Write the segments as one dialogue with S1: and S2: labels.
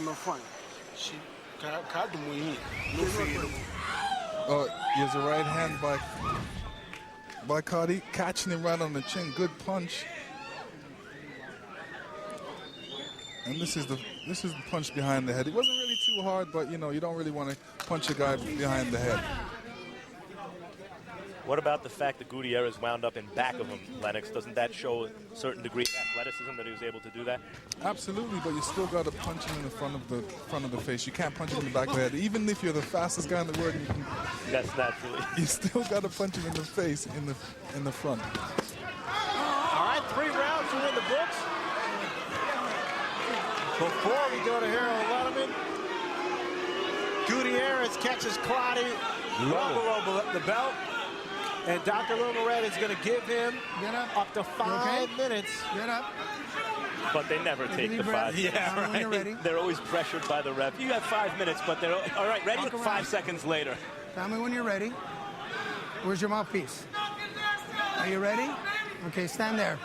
S1: unafanya. Kadi muhimu.
S2: Here's a right hand by Clottey, catching him right on the chin. Good punch. And this is the punch behind the head. It wasn't really too hard, but you know, you don't really want to punch a guy behind the head.
S3: What about the fact that Gutierrez wound up in back of him, Lennox? Doesn't that show a certain degree of athleticism that he was able to do that? Absolutely,
S2: but you still got to punch him in the front of the face. You can't punch him in the back of the head. Even if you're the fastest guy in the world, you can.
S3: That's naturally.
S2: You still got to punch him in the face in the front.
S4: All right, 3 rounds are in the books. Before we go to Harold Letterman, Gutierrez catches Clottey well below the belt. And Dr. Lumared is going to give him up to 5 minutes.
S1: Get up.
S3: But they never take the 5.
S4: Yeah, right.
S1: When you're ready.
S3: They're always pressured by the ref. You have 5 minutes, but they're all right. Ready? 5 seconds later.
S1: Tell me when you're ready. Where's your mouthpiece? Are you ready? Okay, stand there.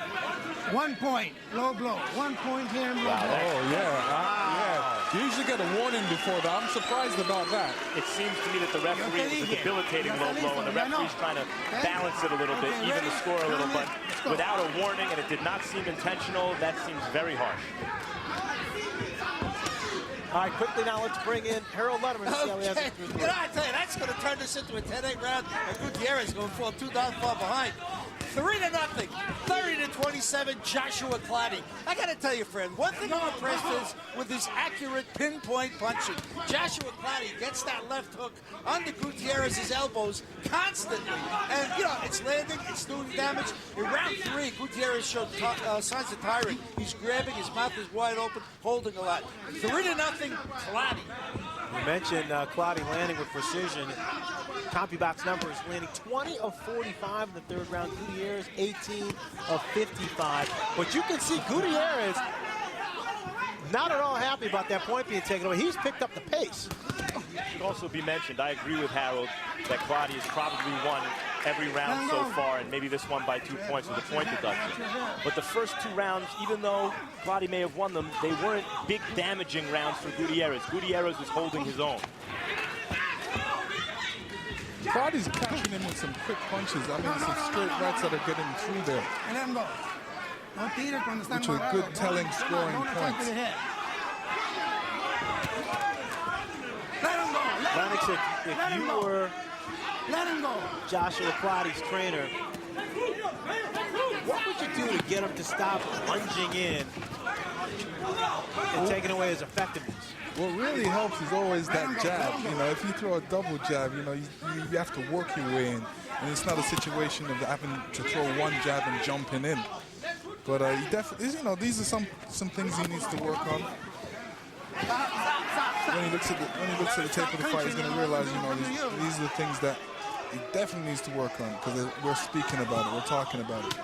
S1: 1 point, low blow. 1 point here. Low blow.
S2: Oh yeah. You usually get a warning before that. I'm surprised about that.
S3: It seems to me that the referee was a debilitating low blow, and the referee's trying to balance it a little bit, even the score a little, but without a warning, and it did not seem intentional. That seems very harsh.
S4: All right, quickly now, let's bring in Harold Letterman.
S5: Okay. You know, I tell you, that's going to turn this into a 10-8 round, and Gutierrez is going to fall 2 down, far behind. 3-0, 30-27, Joshua Clottey. I got to tell you, friend, one thing I'm impressed is with his accurate pinpoint punching. Joshua Clottey gets that left hook under Gutierrez's elbows constantly. And, you know, it's landing, it's doing damage. In round 3, Gutierrez showed signs of tiring. He's grabbing, his mouth is wide open, holding a lot. 3-0, Clottey.
S4: You mentioned Clottey landing with precision. CompuBox numbers landing 20 of 45 in the 3rd round. Gutierrez 18 of 55. But you can see Gutierrez not at all happy about that point being taken away. He's picked up the pace.
S3: It should also be mentioned, I agree with Harold, that Clottey has probably won every round so far, and maybe this one by 2 points with a point deduction. But the first 2 rounds, even though Clottey may have won them, they weren't big damaging rounds for Gutierrez. Gutierrez was holding his own.
S2: Clottey's catching him with some quick punches. I mean, some straight rights that are getting through there. Which are good telling scoring points.
S4: Lennox, if you were Joshua Clottey's trainer, what would you do to get him to stop lunging in and taking away his effectiveness?
S2: What really helps is always that jab. You know, if you throw a double jab, you know, you have to work your way in. And it's not a situation of having to throw one jab and jumping in. But he definitely, you know, these are some things he needs to work on. When he looks at the tape of the fight, he's going to realize, you know, these are the things that he definitely needs to work on, because we're speaking about it, we're talking about it.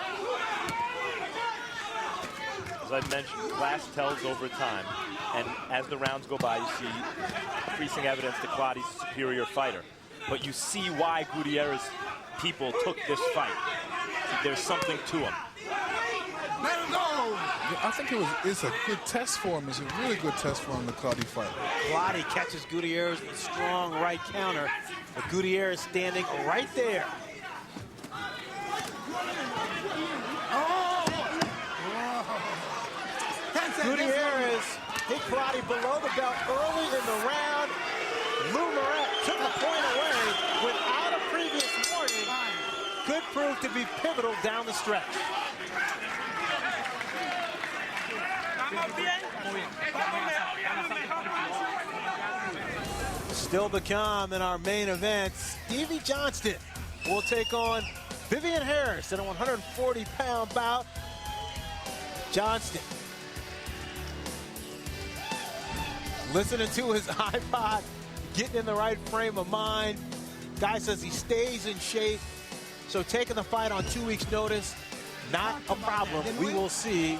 S3: As I mentioned, class tells over time, and as the rounds go by, you see increasing evidence that Clottey's a superior fighter. But you see why Gutierrez people took this fight. There's something to him.
S1: Let him go!
S2: I think it's a good test for him. It's a really good test for him, the Clottey fight.
S4: Clottey catches Gutierrez with a strong right counter. But Gutierrez standing right there. Gutierrez hit Clottey below the belt early in the round. Lumaret took the point away without a previous warning. Could prove to be pivotal down the stretch. Still to come in our main event, Stevie Johnston will take on Vivian Harris in a 140-pound bout. Johnston listening to his iPod, getting in the right frame of mind. Guy says he stays in shape, so taking the fight on 2 weeks' notice, not a problem. We will see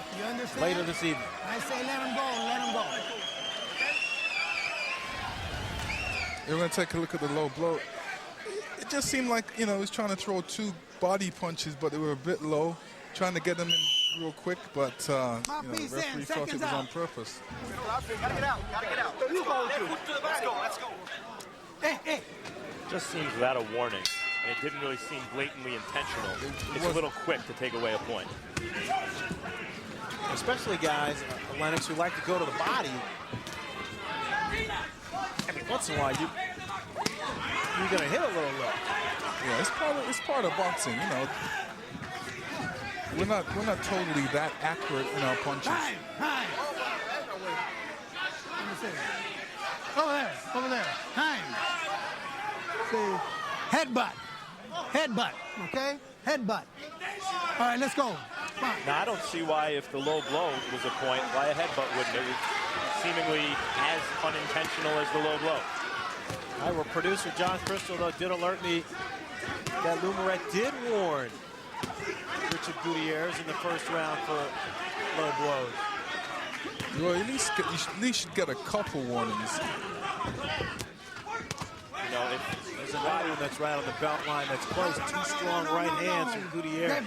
S4: later this evening.
S1: I say let him go, let him go.
S2: We're going to take a look at the low blow. It just seemed like, you know, he was trying to throw 2 body punches, but they were a bit low, trying to get them in real quick, but you know, the referee thought it was on purpose.
S5: Gotta get out, gotta get out. Let's go.
S1: Hey.
S3: Just seems without a warning, and it didn't really seem blatantly intentional. It's a little quick to take away a point.
S4: Especially guys, Lennox, who like to go to the body. I mean, once in a while, you're going to hit a little low.
S2: Yeah, it's part of boxing, you know. We're not totally that accurate in our punches.
S1: Time. Let me see. Over there. Time. See, headbutt, okay? Headbutt. All right, let's go. Come on.
S3: Now, I don't see why, if the low blow was a point, why a headbutt wouldn't. It was seemingly as unintentional as the low blow.
S4: All right, well, producer John Crystal, though, did alert me that Lou Moret did warn Richard Gutierrez in the first round for low blows.
S2: Well, at least should get a couple warnings.
S3: You know, if
S4: There's another one that's right on the belt line that's close. Two strong right hands from Gutierrez.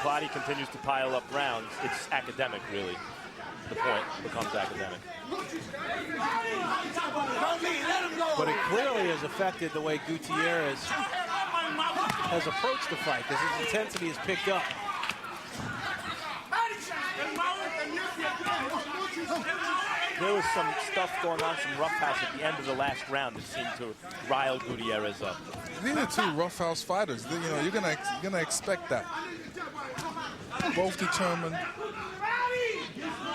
S3: Clottey continues to pile up rounds, it's academic, really. The point becomes academic.
S4: But it clearly has affected the way Gutierrez has approached the fight, because his intensity has picked up.
S3: There was some stuff going on, some roughhouse at the end of the last round that seemed to rile Gutierrez up.
S2: These are two roughhouse fighters. You know, you're gonna expect that. Both determined.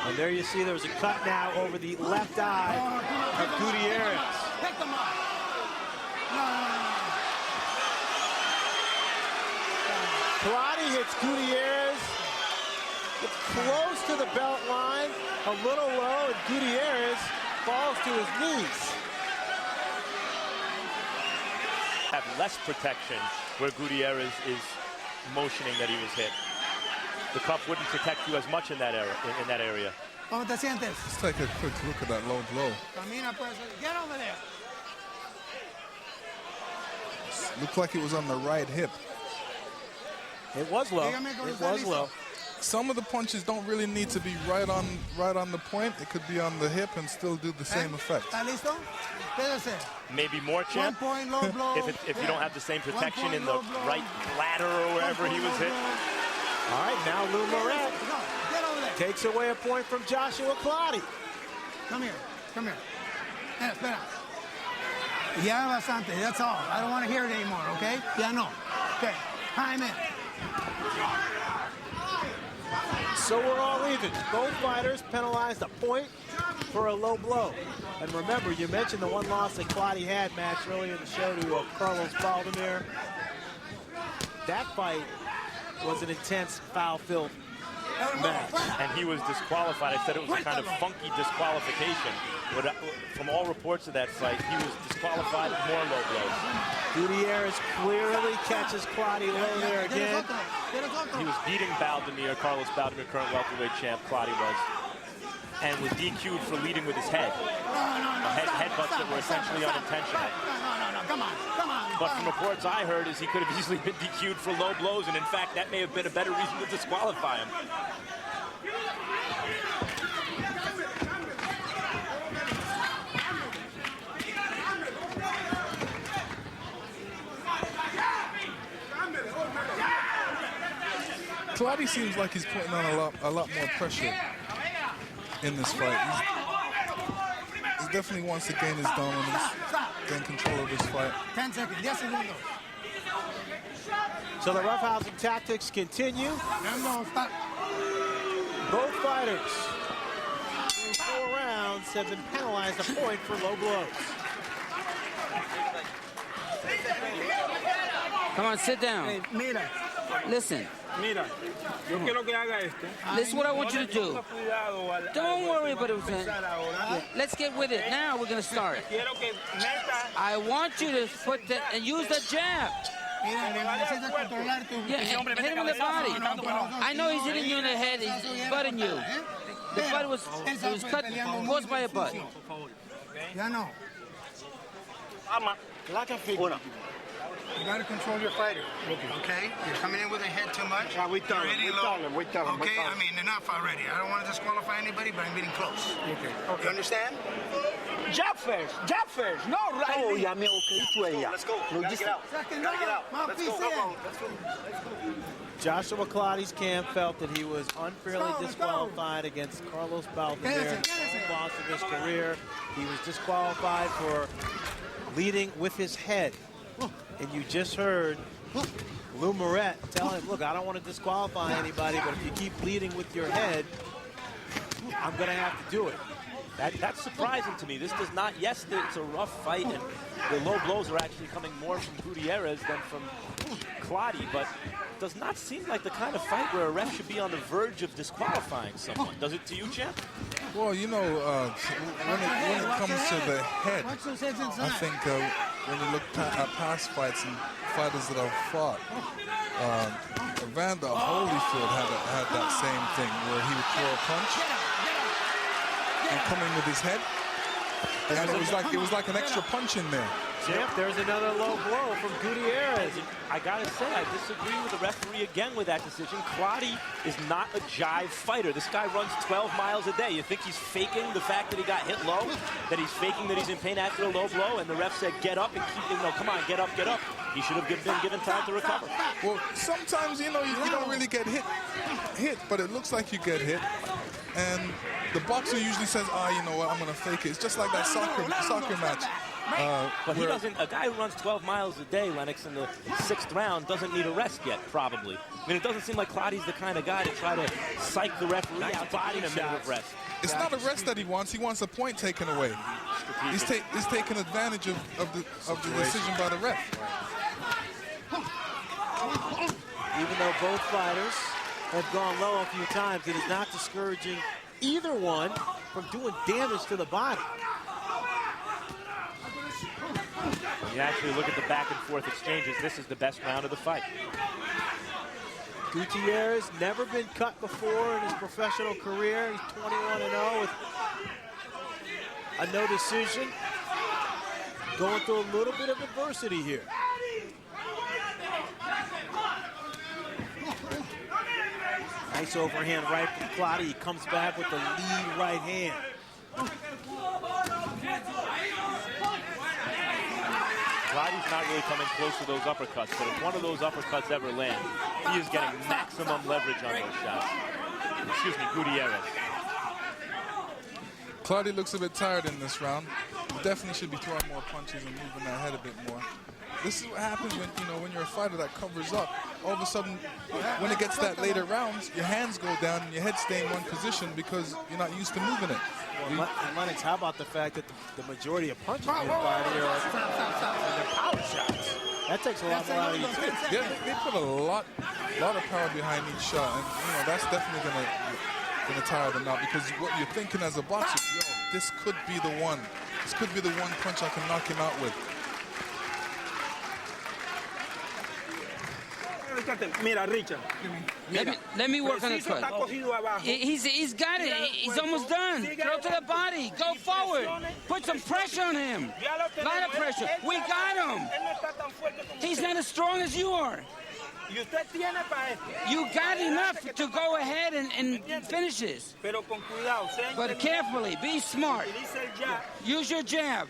S4: And there you see there's a cut now over the left eye of Gutierrez.
S1: Pick them up.
S4: Clottey hits Gutierrez. It's close to the belt line, a little low, and Gutierrez falls to his knees.
S3: Have less protection where Gutierrez is motioning that he was hit. The cuff wouldn't protect you as much in that area.
S1: ¿Cómo te sientes?
S2: Let's take a quick look at that low blow.
S1: Camina, pues. Get over there.
S2: Looked like it was on the right hip.
S4: It was low. It was low.
S2: Some of the punches don't really need to be right on the point. It could be on the hip and still do the same effect.
S1: ¿Está listo? Quédese.
S3: Maybe more,
S1: 1
S3: champ,
S1: point, low blow.
S3: if you don't have the same protection in the
S1: low blow.
S3: right bladder or wherever he was hit.
S4: All right, now Lou Moret
S1: Get over there.
S4: takes away a point from Joshua Clottey.
S1: Come here. Espera. Ya bastante, that's all. I don't want to hear it anymore, okay? Ya no. Okay, time in.
S4: So we're all even. Both fighters penalized a point for a low blow. And remember, you mentioned the one loss that Clottey had, match earlier in the show to Carlos Baldomir. That fight was an intense, foul-filled match.
S3: And he was disqualified. I said it was a kind of funky disqualification. But from all reports of that fight, he was disqualified with more low blows.
S4: Gutierrez clearly catches Clottey low there again.
S3: He was beating Baldomir, Carlos Baldomir, current welterweight champ, Clottey was, and was DQ'd for leading with his head. Headbutts that were essentially unintentional.
S1: No, come on.
S3: But from reports I heard is he could have easily been DQ'd for low blows, and in fact, that may have been a better reason to disqualify him.
S2: Clottey seems like he's putting on a lot more pressure in this fight. He definitely wants to gain his dominance, gain control of this fight.
S1: 10 seconds. 10 segundos.
S4: So the roughhousing tactics continue.
S1: Stop.
S4: Both fighters through 4 rounds have been penalized a point for low blows.
S6: Come on, sit down.
S1: Hey, mira.
S6: Listen.
S7: Mira, yo quiero que haga esto.
S6: This is what I want you to do. Don't worry about it. Yeah, let's get with it. Now we're going to start.
S7: Quiero que meta.
S6: I want you to put that and use the jab.
S1: Mira, necesitas controlar tu...
S6: Yeah, hit him in the body. I know he's hitting you in the head. He's butting you. The butt was cut caused by a butt.
S1: Ya no.
S7: Una.
S1: You got to control your fighter, okay? You're coming in with a head too much.
S7: We tell him,
S1: You're
S7: we tell him, we tell him, we
S1: Okay,
S7: tell him.
S1: I mean, enough already. I don't want to disqualify anybody, but I'm getting close. Okay. You understand?
S7: Jab first. No, right.
S8: Oh, yeah, me okay to ella.
S7: Let's go.
S8: No,
S7: Gotta
S8: just-
S7: get out.
S1: Second
S7: Gotta get
S1: round,
S7: out. Let's
S1: mouthpiece
S7: go.
S1: in.
S7: Let's go.
S4: Joshua Clottey's camp felt that he was unfairly
S1: Let's go.
S4: disqualified against Carlos Baltazar,
S1: Get it.
S4: boss of his career. He was disqualified for leading with his head. And you just heard Lou Moret tell him, look, I don't want to disqualify anybody, but if you keep leading with your head, I'm going to have to do it.
S3: That's surprising to me. This does not, yes, it's a rough fight, and the low blows are actually coming more from Gutierrez than from Clottey, but it does not seem like the kind of fight where a ref should be on the verge of disqualifying someone. Does it to you, champ?
S2: Well, you know, when it comes to the head,
S1: Watch those heads inside.
S2: I think when you look at past fights and fighters that have fought, Evander Holyfield had that same thing where he would throw a punch and come in with his head, and it was like an extra punch in there.
S4: Champ, there's another low blow from Gutierrez.
S3: I gotta say, I disagree with the referee again with that decision. Clottey is not a jive fighter. This guy runs 12 miles a day. You think he's faking the fact that he got hit low? That he's faking that he's in pain after a low blow? And the ref said, get up and keep, come on, get up, get up. He should have been given time to recover.
S2: Well, sometimes, you know, you don't really get hit, but it looks like you get hit. And the boxer usually says, you know what, I'm going to fake it. It's just like that soccer match.
S3: But he doesn't, a guy who runs 12 miles a day, Lennox, in the 6th round doesn't need a rest yet, probably. I mean, it doesn't seem like Clottey's the kind of guy to try to psych the referee out to gain a minute of rest.
S2: It's not a rest that he wants a point taken away. He's taking advantage of the decision by the ref.
S4: Even though both fighters have gone low a few times, it is not discouraging either one from doing damage to the body.
S3: When you actually look at the back and forth exchanges, this is the best round of the fight.
S4: Gutierrez never been cut before in his professional career. He's 21-0 with a no decision. Going through a little bit of adversity here. Nice overhand right from Clottey. He comes back with the lead right hand.
S3: Clottey's not really coming close to those uppercuts, but if one of those uppercuts ever land, he is getting maximum leverage on those shots. Excuse me, Gutierrez.
S2: Clottey looks a bit tired in this round. He definitely should be throwing more punches and moving that head a bit more. This is what happens when you're a fighter that covers up. All of a sudden, when it gets that later rounds, your hands go down and your head stay in one position because you're not used to moving it.
S4: Well, Lennox, how about the fact that the majority of punches being fired here are their power shots? That takes a lot more out of you, too.
S2: Yeah, they put a lot of power behind each shot, and that's definitely gonna tire them out because what you're thinking as a boxer, this could be the one. This could be the one punch I can knock him out with.
S7: Mira, Richard.
S6: Let me work on the cut. He's got it. He's almost done. Throw to the body. Go forward. Put some pressure on him. A lot of pressure. We got him. He's not as strong as you are. You got enough to go ahead and finish this. But carefully, be smart. Use your jab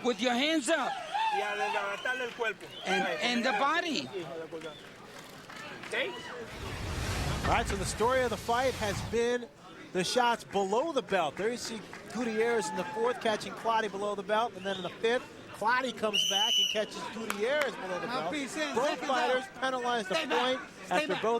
S6: with your hands up and the body.
S4: All right, so the story of the fight has been the shots below the belt. There you see Gutierrez in the 4th catching Clottey below the belt, and then in the 5th, Clottey comes back and catches Gutierrez below the belt. Both fighters penalized the point after both